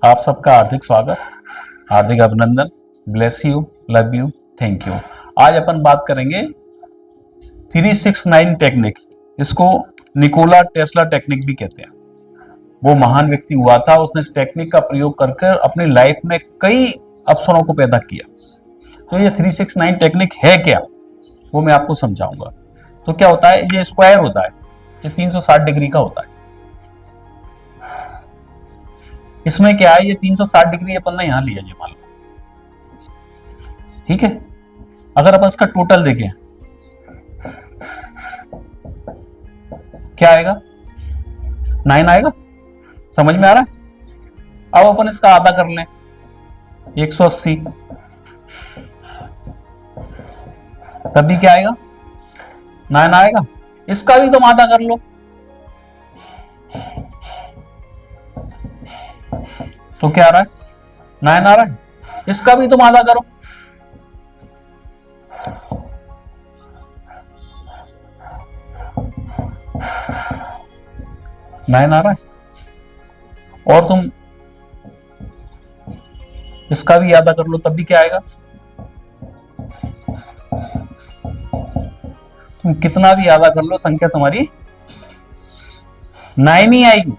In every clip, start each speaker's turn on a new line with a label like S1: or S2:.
S1: आप सबका हार्दिक स्वागत, हार्दिक अभिनंदन। Bless you, love you, thank you. आज अपन बात करेंगे 369 टेक्निक। इसको निकोला टेस्ला टेक्निक भी कहते हैं। वो महान व्यक्ति हुआ था, उसने इस टेक्निक का प्रयोग कर अपनी लाइफ में कई अवसरों को पैदा किया। तो ये 369 टेक्निक है क्या, वो मैं आपको समझाऊंगा। तो क्या होता है, ये स्क्वायर होता है, ये 360 डिग्री का होता है। इसमें क्या है, ये 360 डिग्री अपन ने यहां लिया, ये मान लो, ठीक है। अगर अपन इसका टोटल देखें, क्या आएगा, 9 आएगा। समझ में आ रहा है। अब अपन इसका आधा कर लें, 180, तब भी क्या आएगा, 9 आएगा। इसका भी तुम आधा कर लो, तो क्या आ रहा है, 9 आ रहा है। इसका भी तुम आधा करो, नाइन आ रहा है। और तुम इसका भी आधा कर लो, तब भी क्या आएगा। तुम कितना भी आधा कर लो, संख्या तुम्हारी 9 ही आएगी।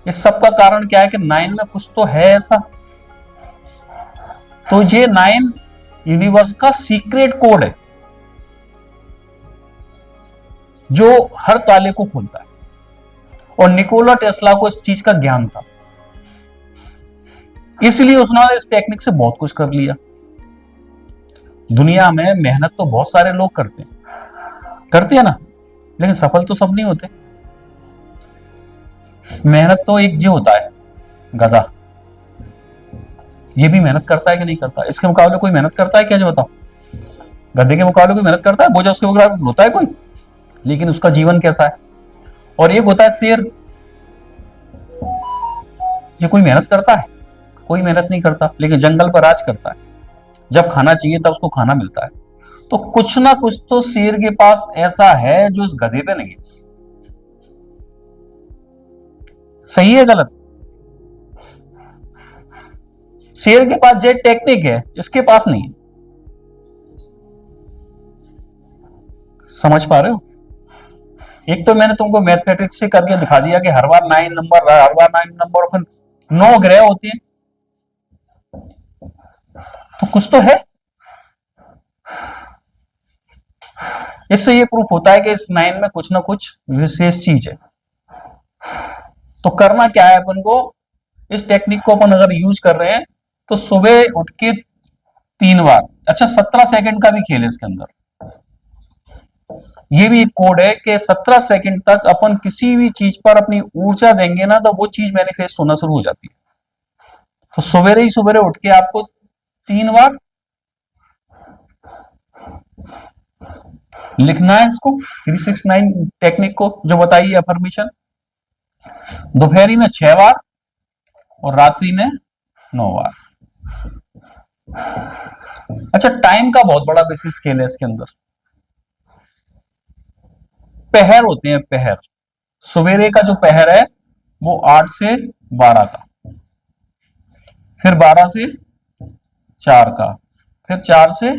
S1: इस सब का कारण क्या है कि 9 में कुछ तो है ऐसा। तो ये 9 यूनिवर्स का सीक्रेट कोड है, जो हर ताले को खोलता है। और निकोला टेस्ला को इस चीज का ज्ञान था, इसलिए उसने इस टेक्निक से बहुत कुछ कर लिया। दुनिया में मेहनत तो बहुत सारे लोग करते हैं ना, लेकिन सफल तो सब नहीं होते। मेहनत तो एक जो होता है गधा, ये भी मेहनत करता है कि नहीं करता। इसके मुकाबले कोई मेहनत करता है क्या, जो बताओ। गधे के मुकाबले कोई मेहनत करता है, बोझा उसके मुकाबले होता है कोई, लेकिन उसका जीवन कैसा है। और एक होता है शेर, ये कोई मेहनत करता है, कोई मेहनत नहीं करता, लेकिन जंगल पर राज करता है। जब खाना चाहिए तब उसको खाना मिलता है। तो कुछ ना कुछ तो शेर के पास ऐसा है जो इस गधे पे नहीं है। सही है गलत। शेर के पास जो टेक्निक है, इसके पास नहीं है। समझ पा रहे हो। एक तो मैंने तुमको मैथमेटिक्स से करके दिखा दिया कि हर बार 9 नंबर, हर बार 9 नंबर, और 9 ग्रह होते हैं, तो कुछ तो है। इससे ये प्रूफ होता है कि इस 9 में कुछ ना कुछ विशेष चीज है। तो करना क्या है अपन को, इस टेक्निक को अपन अगर यूज कर रहे हैं तो सुबह उठ के 3 बार, अच्छा 17 सेकंड का भी खेल है इसके अंदर। ये भी एक कोड है कि 17 सेकंड तक अपन किसी भी चीज पर अपनी ऊर्जा देंगे ना, तो वो चीज मैनिफेस्ट होना शुरू हो जाती है। तो सवेरे ही सवेरे उठ के आपको 3 बार लिखना है इसको, 369 टेक्निक को जो बताइए अफर्मेशन। दोपहरी में 6 बार और रात्रि में 9 बार। अच्छा, टाइम का बहुत बड़ा बेसिस खेल है इसके अंदर। पहर होते हैं, पहर। सवेरे का जो पहर है वो 8 से 12 का, फिर 12 से 4 का, फिर 4 से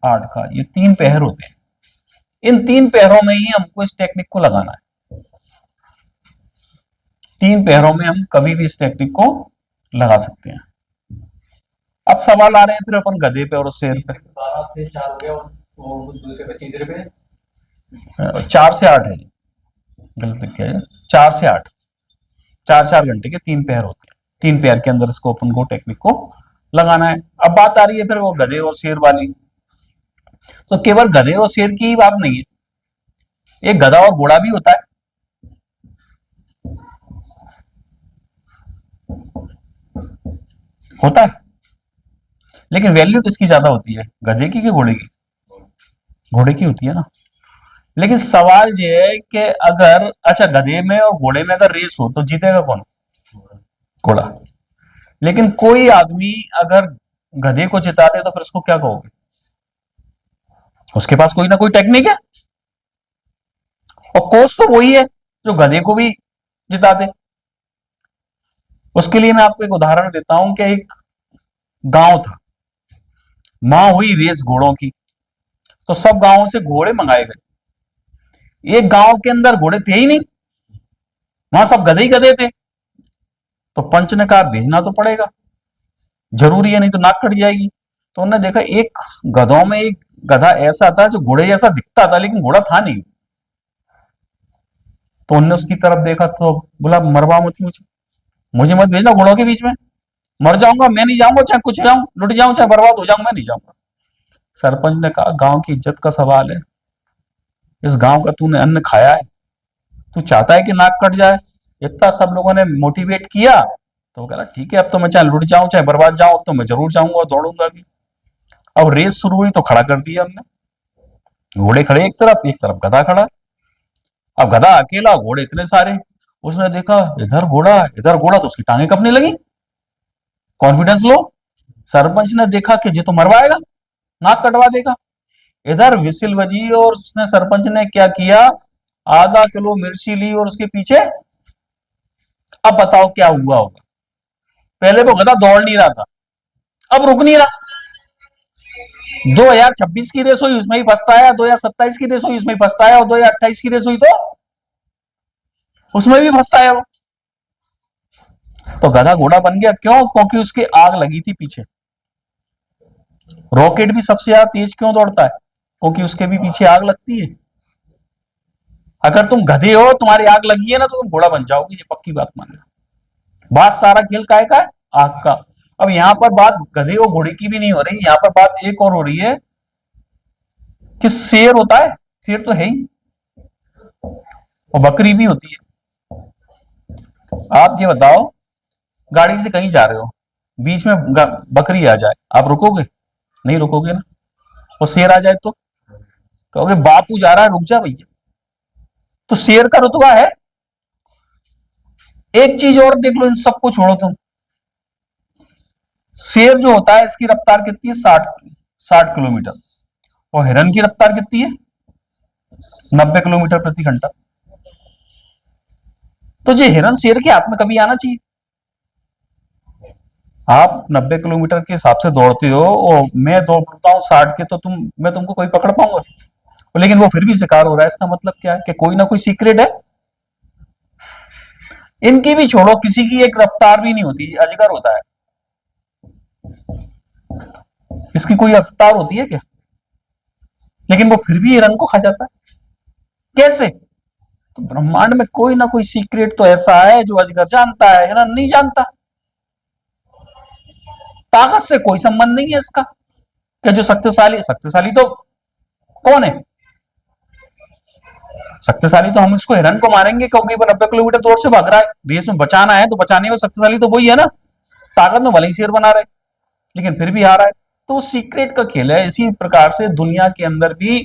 S1: 8 का। ये 3 पहर होते हैं। इन 3 पहरों में ही हमको इस टेक्निक को लगाना है। 3 पहरों में हम कभी भी इस टेक्निक को लगा सकते हैं। अब सवाल आ रहे हैं फिर अपन गधे पे और शेर पे।
S2: 12 से 4 हो गया, और दूसरे पे तीसरे पे
S1: 4 से 8 है, गलत लिख है। 4 से 8, 4 4 घंटे के 3 पहर होते हैं। 3 पहर के अंदर इसको अपन को टेक्निक को लगाना है। अब बात आ रही है फिर वो गधे और शेर वाली। तो केवल गधे और शेर की ही बात नहीं है, एक गधा और घोड़ा भी होता है। होता है, लेकिन वैल्यू किसकी ज्यादा होती है, गधे की कि घोड़े की। घोड़े की होती है ना। लेकिन सवाल ये है कि अगर, अच्छा गधे में और घोड़े में अगर रेस हो तो जीतेगा कौन, घोड़ा। लेकिन कोई आदमी अगर गधे को जिता दे तो फिर उसको क्या कहोगे, उसके पास कोई ना कोई टेक्निक है। और कोच तो वही है जो गधे को भी जिता दे। उसके लिए मैं आपको एक उदाहरण देता हूं कि एक गांव था, मां हुई रेस घोड़ों की, तो सब गांवों से घोड़े मंगाए गए। एक गांव के अंदर घोड़े थे ही नहीं, वहां सब गधे ही गधे थे। तो पंच ने कहा भेजना तो पड़ेगा, जरूरी है, नहीं तो नाक कट जाएगी। तो उन्होंने देखा एक गधों में एक गधा ऐसा था जो घोड़े जैसा दिखता था, लेकिन घोड़ा था नहीं। तो उनने उसकी तरफ देखा तो बोला मरवा मत मुझे, मुझे मत भेजना घोड़ों के बीच में, मर जाऊंगा मैं, नहीं जाऊंगा, चाहे कुछ जाऊं, लुट जाऊं, चाहे बर्बाद हो जाऊं, मैं नहीं जाऊंगा। सरपंच ने कहा गांव की इज्जत का सवाल है, इस गांव का तूने अन्न खाया है, तू चाहता है कि नाक कट जाए। इतना सब लोगों ने मोटिवेट किया, तो वो कह रहा ठीक है, अब तो मैं चाहे लुट जाऊं चाहे बर्बाद जाऊं, अब तो मैं जरूर जाऊंगा और दौड़ूंगा भी। अब रेस शुरू हुई तो खड़ा कर दिया हमने, घोड़े खड़े एक तरफ गधा खड़ा। अब गधा अकेला, घोड़े इतने सारे। उसने देखा इधर घोड़ा, तो उसकी टांगे कपने लगी, कॉन्फिडेंस लो। सरपंच ने देखा कि ये तो मरवाएगा, नाक कटवा देगा। इधर विसिल बजी और उसने, सरपंच ने क्या किया, आधा किलो मिर्ची ली और उसके पीछे। अब बताओ क्या हुआ होगा। पहले वो गधा दौड़ नहीं रहा था, अब रुक नहीं रहा। 2026 की रेस हुई उसमें ही फर्स्ट आया, 2027 की रेस हुई उसमें ही फर्स्ट आया, और 2028 की रेस हुई तो उसमें भी फर्स्ट आया वो। तो गधा घोड़ा बन गया, क्यों? क्योंकि उसके आग लगी थी पीछे। रॉकेट भी सबसे ज्यादा तेज क्यों दौड़ता है? क्योंकि उसके भी पीछे आग लगती है। अगर तुम गधे हो, तुम्हारी आग लगी है ना, तो तुम घोड़ा बन जाओगे, ये पक्की बात मान लो। बात सारा खेल काय का है? आग का। अब यहां पर बात गधे और घोड़े की भी नहीं हो रही, यहां पर बात एक और हो रही है कि शेर होता है, शेर तो है ही, और बकरी भी होती है। आप ये बताओ, गाड़ी से कहीं जा रहे हो, बीच में बकरी आ जाए, आप रुकोगे? नहीं रुकोगे ना। और शेर आ जाए तो कहोगे बापू जा रहा है, रुक जा भैया। तो शेर का रुतबा है। एक चीज और देख लो, इन सबको छोड़ो तुम, शेर जो होता है इसकी रफ्तार कितनी है? 60 किलोमीटर। और हिरन की रफ्तार कितनी है? 90 किलोमीटर प्रति घंटा। तो ये हिरन शेर के हाथ में कभी आना चाहिए? आप 90 किलोमीटर के हिसाब से दौड़ते हो और मैं दौड़ता हूं 60 के, तो मैं तुमको कोई पकड़ पाऊंगा? लेकिन वो फिर भी शिकार हो रहा है, इसका मतलब क्या है? कि कोई ना कोई सीक्रेट है। इनकी भी छोड़ो, किसी की एक रफ्तार भी नहीं होती, अजगर होता है, इसकी कोई रफ्तार होती है क्या? लेकिन वो फिर भी हिरन को खा जाता है, कैसे? तो ब्रह्मांड में कोई ना कोई सीक्रेट तो ऐसा है जो अजगर जानता है, हिरन नहीं जानता। ताकत से कोई संबंध नहीं है इसका। क्या जो शक्तिशाली, शक्तिशाली तो कौन है? शक्तिशाली तो हम इसको हिरन को मारेंगे, क्योंकि वो 90 किलोमीटर दूर से भाग रहा है, रेस में बचाना है, तो बचाने में शक्तिशाली तो वही है ना। ताकत में भले ही शेर बना रहे, लेकिन फिर भी हारा है। तो सीक्रेट का खेल है। इसी प्रकार से दुनिया के अंदर भी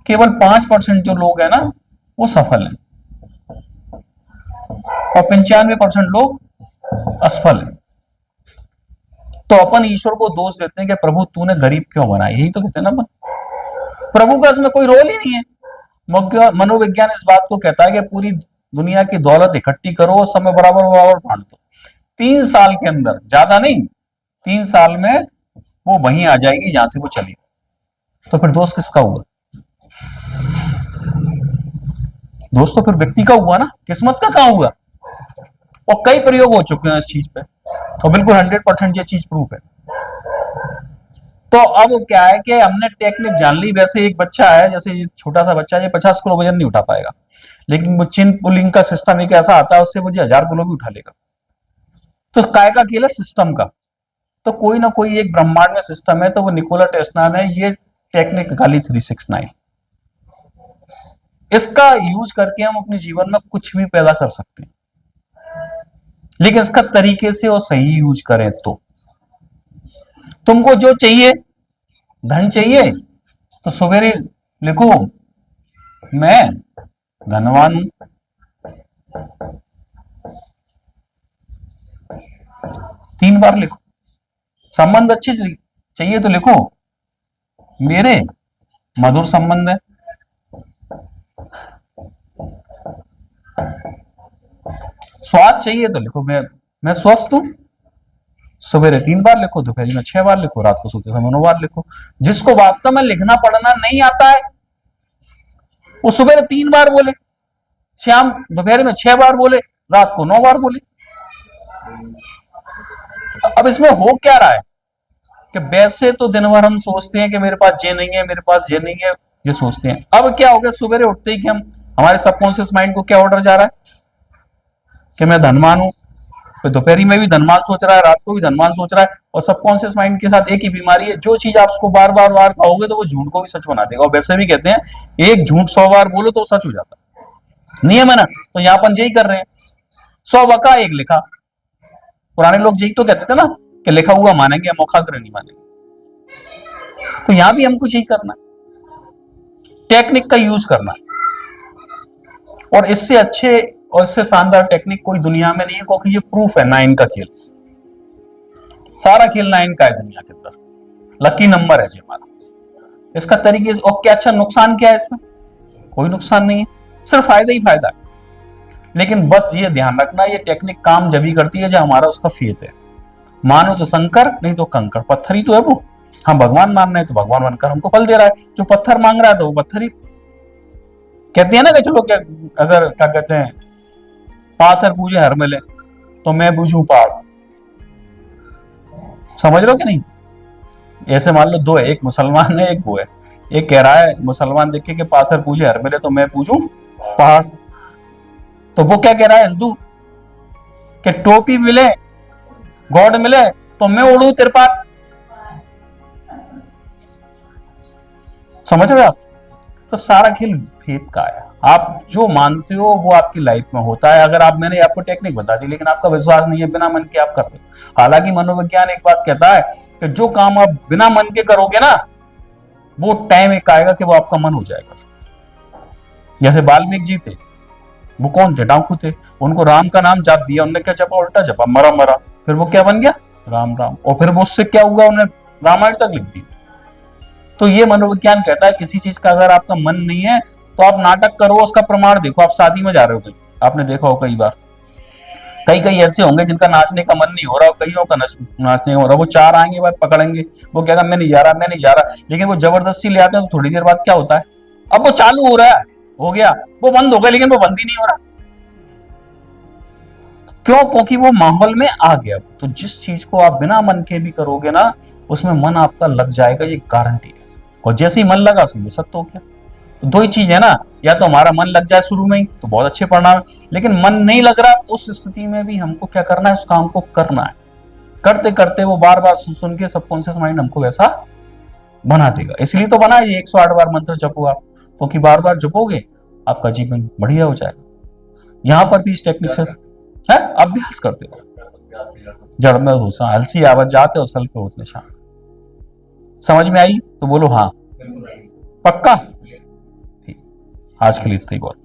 S1: केवल 5% जो लोग हैं ना, वो सफल हैं, और 95% लोग असफल हैं। तो अपन ईश्वर को दोष देते हैं कि प्रभु तूने गरीब क्यों बनाया, यही तो कहते हैं ना अपन। प्रभु का इसमें कोई रोल ही नहीं है। मनोविज्ञान इस बात को कहता है कि पूरी दुनिया की दौलत इकट्ठी करो और समय बराबर बराबर बांट दो, 3 साल के अंदर, ज्यादा नहीं, 3 साल में वो वहीं आ जाएगी जहां से वो चली। तो फिर दोष किसका हुआ? दोष तो फिर व्यक्ति का हुआ ना, किस्मत का कहां हुआ? और कई प्रयोग हो चुके हैं इस चीज पे, और बिल्कुल 100% ये चीज प्रूफ है। तो अब क्या है कि हमने टेक्निक जान ली। वैसे एक बच्चा है, जैसे ये छोटा सा बच्चा, ये 50 किलो वजन नहीं उठा पाएगा, लेकिन वो चिन पुलिंग का सिस्टम एक ऐसा आता है, उससे मुझे 1000 किलो भी उठा लेगा। तो काय का खेल है? सिस्टम का। तो कोई ना कोई एक ब्रह्मांड में सिस्टम है। तो वो निकोला टेस्ला ने ये टेक्निक निकाली 369। इसका यूज करके हम अपने जीवन में कुछ भी पैदा कर सकते हैं, लेकिन इसका तरीके से और सही यूज करें तो। तुमको जो चाहिए, धन चाहिए, तो सवेरे लिखो मैं धनवान हूं, 3 बार लिखो। संबंध अच्छे चाहिए तो लिखो मेरे मधुर संबंध है। स्वास्थ्य चाहिए तो लिखो मैं मैं स्वस्थ हूं। सवेरे 3 बार लिखो, दोपहर में 6 बार लिखो, रात को सोते समय 9 बार लिखो। जिसको वास्तव में लिखना पढ़ना नहीं आता है वो सुबह 3 बार बोले, शाम दोपहर में 6 बार बोले, रात को 9 बार बोले। अब इसमें हो क्या रहा है कि वैसे तो दिन भर हम सोचते हैं कि मेरे पास ये नहीं है, मेरे पास ये नहीं है, ये सोचते हैं। अब क्या हो गया, सुबह उठते ही कि हम, हमारे सबकॉन्शियस माइंड को क्या ऑर्डर जा रहा है कि मैं धनवान हूं। तो दोपहरी में भी धनवान सोच रहा है, रात को भी धनवान सोच रहा है। और सबकॉन्शियस माइंड के साथ एक ही बीमारी है, जो चीज आप उसको बार बार बार कहोगे तो वो झूठ को भी सच बना देगा। और वैसे भी कहते हैं एक झूठ 100 बार बोलो तो सच हो जाता है, नियम है ना। तो यहाँ अपन यही कर रहे हैं, 100 वका 1 लिखा। पुराने लोग यही तो कहते थे ना कि लिखा हुआ मानेंगे, हम औखाग्र नहीं मानेंगे। तो यहां भी हमको यही करना है, टेक्निक का यूज करना है। और इससे अच्छे और इससे शानदार टेक्निक कोई दुनिया में नहीं है, क्योंकि ये प्रूफ है 9 का खेल। सारा खेल 9 का है दुनिया के अंदर, लकी नंबर है जी हमारा। इसका तरीके से, और क्या अच्छा नुकसान क्या है इसमें? कोई नुकसान नहीं है, सिर्फ फायदा ही फायदा है। लेकिन बस ये ध्यान रखना, ये टेक्निक काम जब ही करती है जब हमारा उसका फेथ है। मानो तो शंकर, नहीं तो कंकड़। पत्थर ही तो है वो, हम भगवान मान रहे हैं तो भगवान बनकर हमको फल दे रहा है। जो पत्थर मांग रहा है तो वो पत्थर ही कहते हैं ना कि चलो क्या, अगर क्या कहते हैं, पाथर पूजे हर मिले तो मैं बूझू पहाड़। समझ रहे हो कि नहीं? ऐसे मान लो दो है, एक मुसलमान है एक वो है। एक कह रहा है मुसलमान देख के कि पाथर पूजे हर मिले तो मैं पूछूं पहाड़। तो वो क्या कह रहा है हिंदू कि टोपी मिले, गॉड मिले तो मैं उड़ू तिरपाल। समझ रहे हो आप? तो सारा खेल फेथ का है। आप जो मानते हो वो आपकी लाइफ में होता है। अगर आप, मैंने आपको टेक्निक बता दी लेकिन आपका विश्वास नहीं है, बिना मन के आप कर रहे हो। हालांकि मनोविज्ञान एक बात कहता है कि जो काम आप बिना मन के करोगे ना, वो टाइम एक आएगा कि वो आपका मन हो जाएगा। जैसे वाल्मीकि जी थे, वो कौन थे? डाकू थे। उनको राम का नाम जाप दिया, उन्होंने क्या जपा? उल्टा जपा, मरा मरा। फिर वो क्या बन गया? राम राम। और फिर वो उससे क्या हुआ? उन्हें रामायण तक लिख दी। तो ये मनोविज्ञान कहता है किसी चीज का अगर आपका मन नहीं है तो आप नाटक करो, उसका प्रमाण देखो। आप शादी में जा रहे हो कहीं, आपने देखा हो कई बार, कई कई ऐसे होंगे जिनका नाचने का मन नहीं हो रहा, कईयों का नाचने का हो रहा। वो 4 आएंगे बाद पकड़ेंगे, वो कहेगा मैं नहीं जा रहा, मैं नहीं जा रहा। लेकिन वो जबरदस्ती ले आते हैं तो थोड़ी देर बाद क्या होता है? अब वो चालू हो रहा है, हो गया, वो बंद हो गया, लेकिन वो बंद ही नहीं हो रहा। क्यों? क्योंकि वो माहौल में आ गया। तो जिस चीज को आप बिना मन के भी करोगे ना, उसमें मन आपका लग जाएगा, ये गारंटी है। और जैसे ही मन लगा समझो सत्य हो गया। तो 2 ही चीज है ना, या तो हमारा मन लग जाए शुरू में ही तो बहुत अच्छे परिणाम है, लेकिन मन नहीं लग रहा तो उस स्थिति में भी हमको क्या करना है? उस काम को करना है। करते करते वो बार बार सुन के सबकॉन्शियस माइंड हमको वैसा बना देगा। इसलिए तो बना ये 108 बार मंत्र जपो आप, क्योंकि बार बार जपोगे आपका जीवन बढ़िया हो जाएगा। यहाँ पर भी इस टेक्निक से है, अभ्यास करते हो। जड़ में दूसरा अलसी आवाज जाते हो, सल पे होते शाम। समझ में आई तो बोलो हाँ, पक्का। आज के लिए इतना ही बहुत।